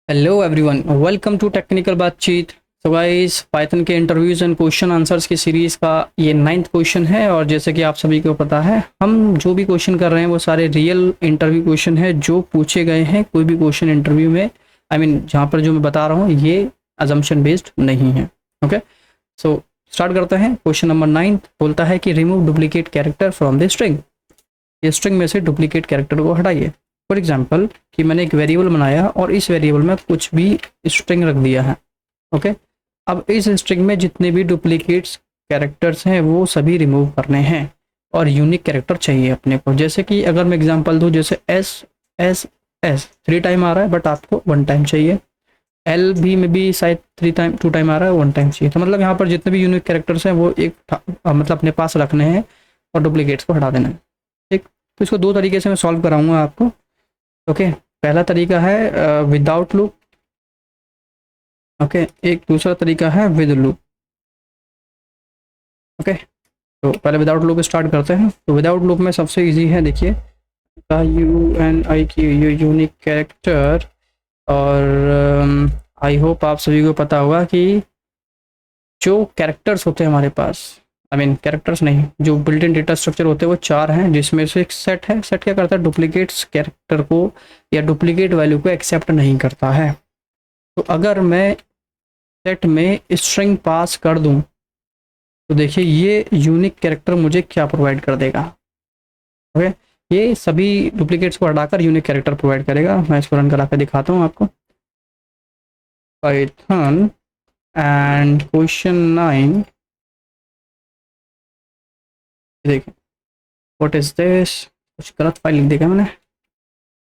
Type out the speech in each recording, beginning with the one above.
Hello everyone, welcome to technical बातचीत। तो guys, Python के इंटरव्यूज एंड क्वेश्चन आंसर्स की सीरीज़ का ये 9th क्वेश्चन है। और जैसे कि आप सभी को पता है, हम जो भी क्वेश्चन कर रहे हैं वो सारे रियल इंटरव्यू क्वेश्चन है जो पूछे गए हैं। कोई भी क्वेश्चन इंटरव्यू में जहाँ पर जो मैं बता रहा हूँ ये अजम्पशन बेस्ड नहीं है। ओके, सो स्टार्ट करते हैं। क्वेश्चन नंबर 9 बोलता है कि remove duplicate character from the string. ये स्ट्रिंग में से डुप्लीकेट कैरेक्टर को हटाइए। फॉर एग्जाम्पल कि मैंने एक वेरिएबल बनाया और इस वेरिएबल में कुछ भी स्ट्रिंग रख दिया है। ओके, अब इस स्ट्रिंग में जितने भी डुप्लीकेट्स कैरेक्टर्स हैं वो सभी रिमूव करने हैं और यूनिक कैरेक्टर चाहिए अपने को। जैसे कि अगर मैं एग्जांपल दूं, जैसे एस एस एस 3 टाइम आ रहा है बट आपको 1 टाइम चाहिए। एल भी में भी शायद 3 टाइम 2 टाइम आ रहा है, 1 टाइम चाहिए। तो मतलब यहाँ पर जितने भी यूनिक कैरेक्टर्स हैं वो मतलब अपने पास रखने हैं और डुप्लीकेट्स को हटा देना है। ठीक, तो इसको दो तरीके से मैं सॉल्व कराऊंगा आपको। ओके, पहला तरीका है विदाउट लूप। ओके, एक दूसरा तरीका है विद लूप। ओके, तो पहले विदाउट लूप स्टार्ट करते हैं। तो विदाउट लूप में सबसे इजी है, देखिए यू एन आई की यूनिक कैरेक्टर। और आई होप आप सभी को पता होगा कि जो कैरेक्टर्स होते हैं हमारे पास, कैरेक्टर्स नहीं, जो बिल्ट इन डेटा स्ट्रक्चर होते हैं वो 4 हैं, जिसमें से एक सेट है। सेट क्या करता है? डुप्लीकेट्स कैरेक्टर को या डुप्लीकेट वैल्यू को एक्सेप्ट नहीं करता है। तो अगर मैं सेट में स्ट्रिंग पास कर दूं तो देखिए ये यूनिक कैरेक्टर मुझे क्या प्रोवाइड कर देगा। ओके, ये सभी डुप्लीकेट्स को हटाकर यूनिक कैरेक्टर प्रोवाइड करेगा। मैं इसको रन करा के दिखाता हूँ आपको। पाइथन एंड क्वेश्चन 9, देखिए व्हाट इज दिस। कुछ गलत फाइल लिख देगा मैंने।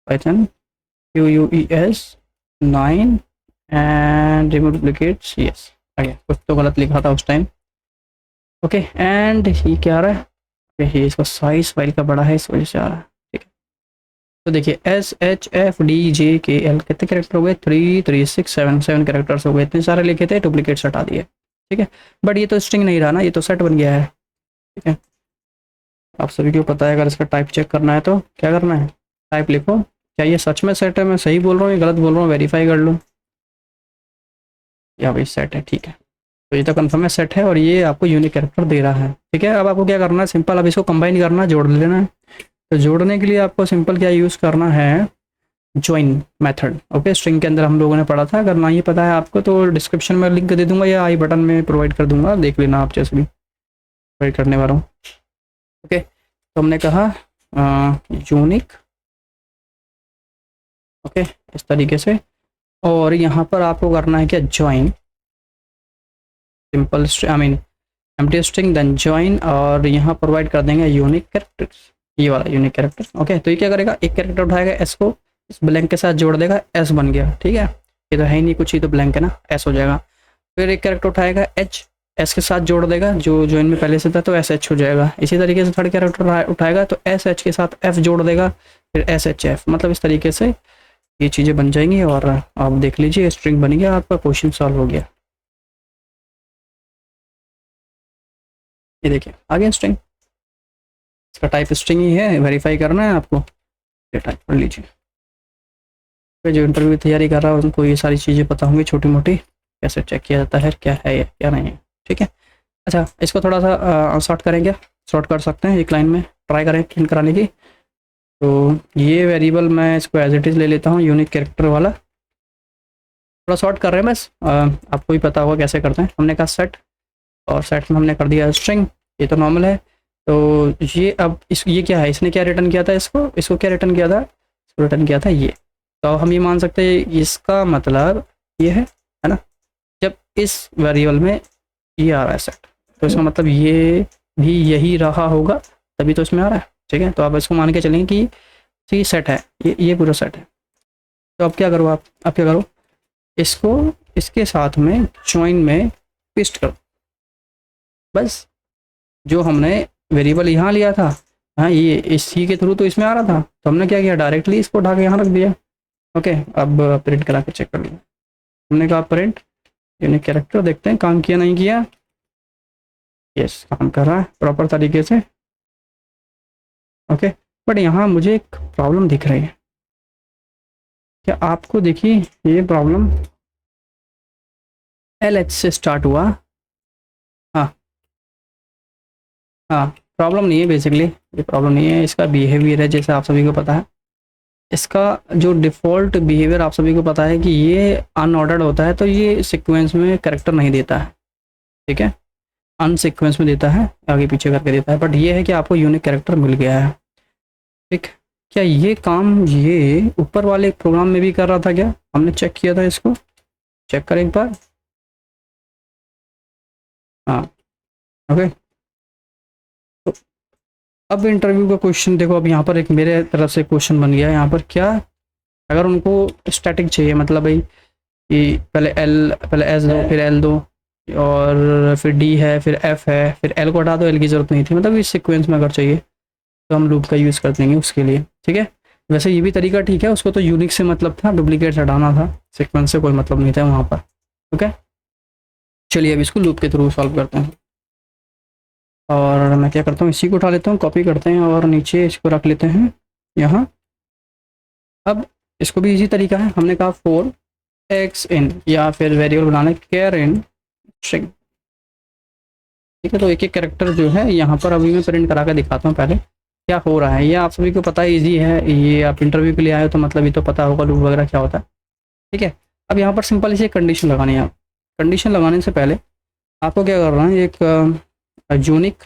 Python QUES 9 and remove duplicates, yes आगे कुछ तो गलत लिखा था उस टाइम। ओके, एंड ये क्या आ रहा है? ये इसका साइज फाइल का बड़ा है, इस वजह से आ रहा है। ठीक है, तो देखिए SHFDJKL कितने कैरेक्टर हो गए? 3 3 6 7 कैरेक्टर्स हो गए। इतने सारे लिखे थे, डुप्लीकेट्स हटा दिए। ठीक है, बट ये तो स्ट्रिंग नहीं रहा ना, ये तो सेट बन गया है। ठीक है, आप सभी को पता है अगर इसका टाइप चेक करना है तो क्या करना है? टाइप लिखो, क्या ये सच में सेट है? मैं सही बोल रहा हूँ या गलत बोल रहा हूँ? वेरीफाई कर लूँ। या भाई सेट है, ठीक है। तो ये तो कंफर्म है, सेट है और ये आपको यूनिक कैरेक्टर दे रहा है। ठीक है, अब आपको क्या करना है? सिंपल, अब इसको कंबाइन करना, जोड़ लेना है। तो जोड़ने के लिए आपको सिंपल क्या यूज़ करना है? Join method. ओके, स्ट्रिंग के अंदर हम लोगों ने पढ़ा था। अगर नहीं पता है आपको तो डिस्क्रिप्शन में लिंक दे दूंगा या आई बटन में प्रोवाइड कर दूंगा, देख लेना आप जैसे भी प्रोवाइड करने वाला हूँ। ओके, तो हमने कहा यूनिक। ओके, इस तरीके से। और यहाँ पर आपको करना है क्या? Join simple empty string then join, और यहाँ प्रोवाइड कर देंगे यूनिक कैरेक्टर्स, ये वाला यूनिक कैरेक्टर। ओके, तो ये क्या करेगा? एक कैरेक्टर उठाएगा, एस को इस ब्लैंक के साथ जोड़ देगा, एस बन गया। ठीक है, ये तो है ही नहीं कुछ, ही तो ब्लैंक है ना, एस हो जाएगा। फिर एक कैरेक्टर उठाएगा एच, एस के साथ जोड़ देगा, जो ज्वाइन में पहले से था, तो एस एच हो जाएगा। इसी तरीके से थर्ड कैरेक्टर उठाएगा तो एस एच के साथ एफ जोड़ देगा, फिर एस एच एफ। मतलब इस तरीके से ये चीज़ें बन जाएंगी और आप देख लीजिए स्ट्रिंग बन गया, आपका क्वेश्चन सॉल्व हो गया। ये देखिए आ गया स्ट्रिंग, इसका टाइप स्ट्रिंग ही है, वेरीफाई करना है आपको, ये टाइप कर लीजिए। फिर जो इंटरव्यू की तैयारी कर रहा है उनको ये सारी चीज़ें पता होंगी, छोटी मोटी कैसे चेक किया जाता है, क्या है या क्या नहीं है। ठीक है, अच्छा इसको थोड़ा सा शॉर्ट करें क्या? शॉर्ट कर सकते हैं, एक लाइन में ट्राई करें प्रिंट कराने की। तो ये वेरिएबल मैं इसको एज इट इज़ ले लेता हूँ, यूनिक कैरेक्टर वाला। थोड़ा शॉर्ट कर रहे हैं बस, आपको भी पता होगा कैसे करते हैं। हमने कहा सेट, और सेट में हमने कर दिया स्ट्रिंग, ये तो नॉर्मल है। तो ये अब ये क्या है? इसने क्या रिटर्न किया था? इसको इसको क्या रिटर्न किया था? इसको रिटर्न किया था ये। तो अब हम ये मान सकते हैं इसका मतलब ये है ना? जब इस वेरिएबल में ये आ रहा है सेट, तो इसका मतलब ये भी यही रहा होगा, तभी तो इसमें आ रहा है। ठीक है, तो आप इसको मान के चलेंगे कि ये सेट है, ये पूरा सेट है। तो अब क्या करो आप? अब क्या करो? इसको इसके साथ में ज्वाइन में पेस्ट करो। बस, जो हमने वेरिएबल यहाँ लिया था, हाँ ये इसी के थ्रू तो इसमें आ रहा था, तो हमने क्या किया? डायरेक्टली इसको उठा के यहाँ रख दिया। ओके, अब प्रिंट करा के चेक कर लिया। हमने कहा प्रिंट यूनिक कैरेक्टर, देखते हैं काम किया नहीं किया। यस, काम कर रहा है प्रॉपर तरीके से। ओके, बट यहाँ मुझे एक प्रॉब्लम दिख रही है। क्या आपको देखिए ये प्रॉब्लम LH से स्टार्ट हुआ। हाँ हाँ, प्रॉब्लम नहीं है बेसिकली, ये प्रॉब्लम नहीं है, इसका बिहेवियर है जैसे आप सभी को पता है। इसका जो डिफ़ॉल्ट बिहेवियर आप सभी को पता है कि ये अनऑर्डर्ड होता है, तो ये सीक्वेंस में कैरेक्टर नहीं देता है, ठीक है, अनसीक्वेंस में देता है, आगे पीछे करके देता है। बट ये है कि आपको यूनिक कैरेक्टर मिल गया है, ठीक। क्या ये काम ये ऊपर वाले प्रोग्राम में भी कर रहा था क्या? हमने चेक किया था इसको, चेक करें एक बार। हाँ ओके, तो अब इंटरव्यू का क्वेश्चन देखो, अब यहाँ पर एक मेरे तरफ से क्वेश्चन बन गया है यहाँ पर। क्या अगर उनको स्टैटिक चाहिए, मतलब भाई कि पहले एस दो, फिर एल दो, और फिर डी है, फिर एफ है, फिर एल को हटा दो, एल की ज़रूरत नहीं थी, मतलब इस सीक्वेंस में अगर चाहिए तो हम लूप का यूज़ कर देंगे उसके लिए, ठीक है। वैसे ये भी तरीका ठीक है, उसको तो यूनिक से मतलब था, डुप्लीकेट हटाना था, सीक्वेंस से कोई मतलब नहीं था वहाँ पर, ओके। चलिए अब इसको लूप के थ्रू सॉल्व करते हैं। और मैं क्या करता हूँ, इसी को उठा लेता हूँ, कॉपी करते हैं और नीचे इसको रख लेते हैं यहाँ। अब इसको भी इसी तरीका है, हमने कहा फोर एक्स इन, या फिर variable banana care in string, ठीक है। तो एक एक कैरेक्टर जो है यहाँ पर अभी मैं प्रिंट करा के दिखाता हूँ पहले क्या हो रहा है। ये आप सभी को पता है, ईजी है ये, आप इंटरव्यू के लिए आए हो तो मतलब ये तो पता होगा लूप वगैरह क्या होता है, ठीक है। अब यहाँ पर सिंपल इसे कंडीशन लगानी है। आप कंडीशन लगाने से पहले आपको क्या करना है, एक यूनिक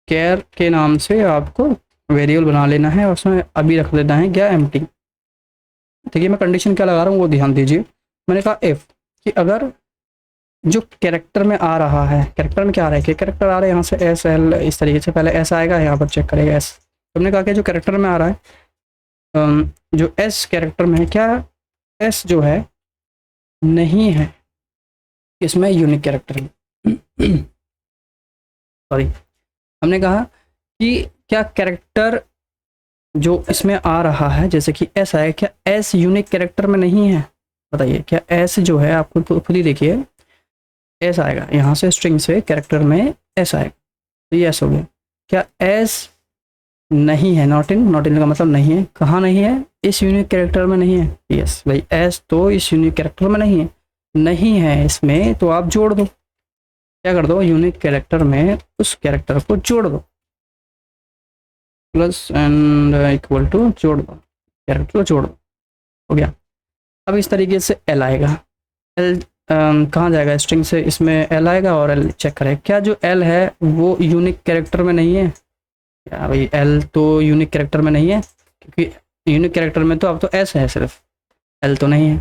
केयर के नाम से आपको वेरिएबल बना लेना है, और उसमें अभी रख देना है क्या, एम्प्टी। देखिए मैं कंडीशन क्या लगा रहा हूँ वो ध्यान दीजिए। मैंने कहा इफ़, कि अगर जो कैरेक्टर में आ रहा है, कैरेक्टर में क्या आ रहा है कि कैरेक्टर आ रहा है यहाँ से एस एल, इस तरीके से पहले एस आएगा, यहाँ पर चेक करेगा एस। तो हमने कहा कि जो कैरेक्टर में आ रहा है, जो एस कैरेक्टर में है, क्या एस जो है नहीं है इसमें यूनिक कैरेक्टर में सॉरी, हमने कहा कि क्या कैरेक्टर जो इसमें आ रहा है जैसे कि एस आए, क्या एस यूनिक कैरेक्टर में नहीं है? बताइए, क्या एस जो है, आपको खुद ही देखिए एस आएगा यहाँ से, स्ट्रिंग से कैरेक्टर में एस आएगा, तो ये एस हो गया। क्या एस नहीं है? नॉट इन, नॉट इन का मतलब नहीं है, कहाँ नहीं है? इस यूनिक कैरेक्टर में नहीं है। यस भाई, एस तो इस यूनिक कैरेक्टर में नहीं है, नहीं है इसमें, तो आप जोड़ दो, क्या कर दो, यूनिक कैरेक्टर में उस कैरेक्टर को जोड़ दो, प्लस एंड इक्वल टू जोड़ दो, कैरेक्टर को जोड़ दो, हो गया। अब इस तरीके से एल आएगा, एल कहाँ जाएगा, स्ट्रिंग से इसमें एल आएगा, और एल चेक करें क्या जो एल है वो यूनिक कैरेक्टर में नहीं है। क्या भाई, एल तो यूनिक कैरेक्टर में नहीं है, क्योंकि यूनिक कैरेक्टर में तो अब तो एस है सिर्फ, एल तो नहीं है,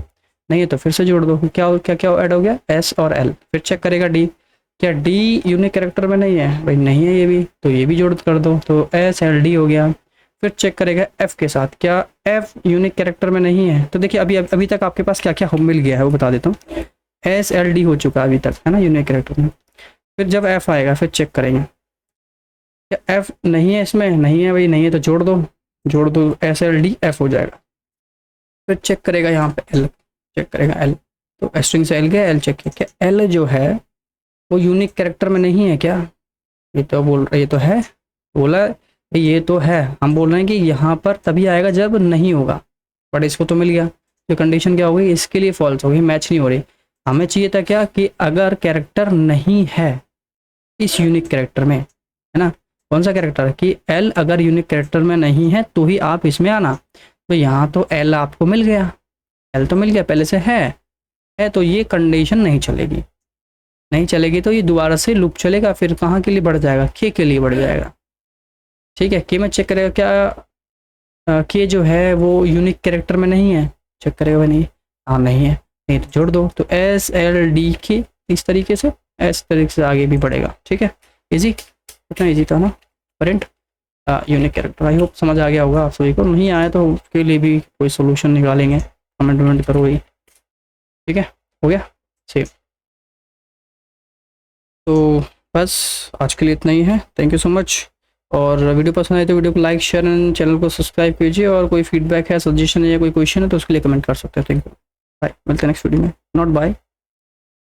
नहीं है तो फिर से जोड़ दो, क्या क्या क्या ऐड हो गया, एस और एल। फिर चेक करेगा डी, क्या डी यूनिक कैरेक्टर में नहीं है? भाई नहीं है ये भी, तो ये भी जोड़ कर दो, तो एस एल डी हो गया। फिर चेक करेगा एफ के साथ, क्या एफ यूनिक कैरेक्टर में नहीं है? तो देखिए अभी तक आपके पास क्या क्या मिल गया है वो बता देता हूँ। एस एल डी हो चुका है अभी तक, है ना, यूनिक कैरेक्टर में। फिर जब एफ आएगा फिर चेक करेंगे, क्या एफ नहीं है इसमें? नहीं है भाई, नहीं है तो जोड़ दो, जोड़ दो, एस एल डी एफ हो जाएगा। फिर चेक करेगा यहाँ पे एल, चेक करेगा एल, तो स्ट्रिंग से एल गया, एल चेक किया, क्या एल जो है वो यूनिक कैरेक्टर में नहीं है क्या? ये तो बोल रहा, ये तो है, बोला ये तो है, हम बोल रहे हैं कि यहाँ पर तभी आएगा जब नहीं होगा, बट इसको तो मिल गया। तो कंडीशन क्या हो गई, इसके लिए फॉल्स हो गई, मैच नहीं हो रही। हमें चाहिए था क्या, कि अगर कैरेक्टर नहीं है इस यूनिक कैरेक्टर में, है ना, कौन सा कैरेक्टर, कि एल अगर यूनिक कैरेक्टर में नहीं है तो ही आप इसमें आना। तो यहाँ तो एल आपको मिल गया, एल तो मिल गया पहले से है, तो ये कंडीशन नहीं चलेगी, नहीं चलेगी, तो ये दोबारा से लूप चलेगा, फिर कहाँ के लिए बढ़ जाएगा, के लिए बढ़ जाएगा, ठीक है। के में चेक करेगा क्या के जो है वो यूनिक कैरेक्टर में नहीं है, चेक करेगा नहीं, हाँ नहीं है, नहीं तो जोड़ दो, तो एस एल डी के इस तरीके से, इस तरीके से आगे भी बढ़ेगा, ठीक है। इजी, इतना इजी था ना print unique character. I hope समझ आ गया होगा आप सभी को, नहीं आया तो उसके लिए भी कोई सोल्यूशन निकालेंगे, कमेंट वमेंट करो ही, ठीक है, हो गया सेव। तो बस आज के लिए इतना ही है, थैंक यू सो मच। और वीडियो पसंद आए तो वीडियो को लाइक शेयर एंड चैनल को सब्सक्राइब कीजिए, और कोई फीडबैक है, सजेशन है या कोई क्वेश्चन है तो उसके लिए कमेंट कर सकते हैं। थैंक यू, बाय, मिलते हैं नेक्स्ट वीडियो में, नॉट बाय।